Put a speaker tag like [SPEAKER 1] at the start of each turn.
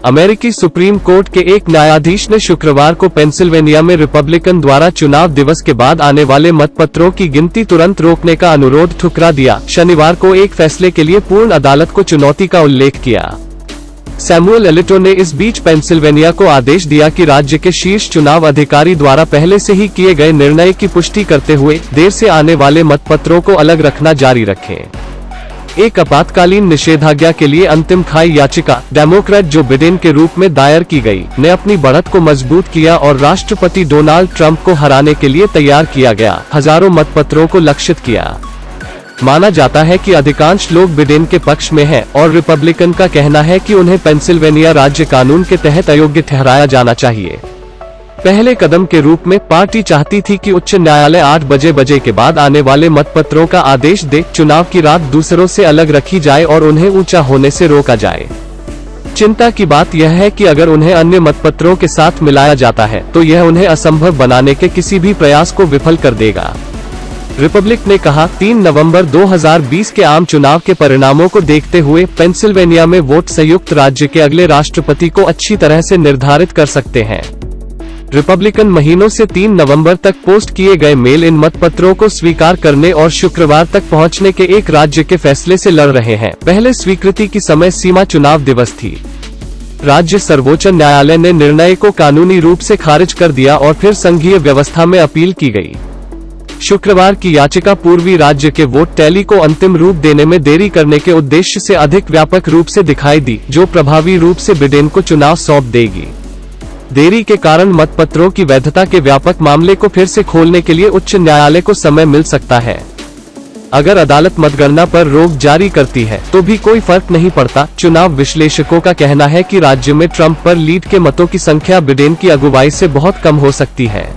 [SPEAKER 1] अमेरिकी supreme court के एक न्यायाधीश ने शुक्रवार को पेंसिल्वेनिया में रिपब्लिकन द्वारा चुनाव दिवस के बाद आने वाले मतपत्रों की गिनती तुरंत रोकने का अनुरोध ठुकरा दिया। शनिवार को एक फैसले के लिए पूर्ण अदालत को चुनौती का उल्लेख किया। सैमुअल एलिटो ने इस बीच पेंसिल्वेनिया को आदेश दिया कि राज्य के शीर्ष चुनाव अधिकारी द्वारा पहले से ही किए गए निर्णय की पुष्टि करते हुए देर से आने वाले मतपत्रों को अलग रखना जारी रखें। एक आपातकालीन निषेधाज्ञा के लिए अंतिम खाई याचिका डेमोक्रेट जो बिडेन के रूप में दायर की गई, ने अपनी बढ़त को मजबूत किया और राष्ट्रपति डोनाल्ड ट्रंप को हराने के लिए तैयार किया गया हजारों मतपत्रों को लक्षित किया। माना जाता है कि अधिकांश लोग बिडेन के पक्ष में हैं और रिपब्लिकन का कहना है कि उन्हें पेंसिल्वेनिया राज्य कानून के तहत अयोग्य ठहराया जाना चाहिए। पहले कदम के रूप में पार्टी चाहती थी कि उच्च न्यायालय 8 बजे के बाद आने वाले मतपत्रों का आदेश दे, चुनाव की रात दूसरों से अलग रखी जाए और उन्हें ऊंचा होने से रोका जाए। चिंता की बात यह है कि अगर उन्हें अन्य मतपत्रों के साथ मिलाया जाता है तो यह उन्हें असंभव बनाने के किसी भी प्रयास को विफल कर देगा। रिपब्लिक ने कहा, 3 नवंबर 2020 के आम चुनाव के परिणामों को देखते हुए पेंसिल्वेनिया में वोट संयुक्त राज्य के अगले राष्ट्रपति को अच्छी तरह से निर्धारित कर सकते हैं। रिपब्लिकन महीनों से 3 नवंबर तक पोस्ट किए गए मेल इन मतपत्रों को स्वीकार करने और शुक्रवार तक पहुंचने के एक राज्य के फैसले से लड़ रहे हैं। पहले स्वीकृति की समय सीमा चुनाव दिवस थी। राज्य सर्वोच्च न्यायालय ने निर्णय को कानूनी रूप से खारिज कर दिया और फिर संघीय व्यवस्था में अपील की गई। शुक्रवार की याचिका पूर्वी राज्य के वोट टैली को अंतिम रूप देने में देरी करने के उद्देश्य से अधिक व्यापक रूप से दिखाई दी, जो प्रभावी रूप से बिडेन को चुनाव सौंप देगी। देरी के कारण मतपत्रों की वैधता के व्यापक मामले को फिर से खोलने के लिए उच्च न्यायालय को समय मिल सकता है। अगर अदालत मतगणना पर रोक जारी करती है तो भी कोई फर्क नहीं पड़ता। चुनाव विश्लेषकों का कहना है कि राज्य में ट्रंप पर लीड के मतों की संख्या बिडेन की अगुवाई से बहुत कम हो सकती है।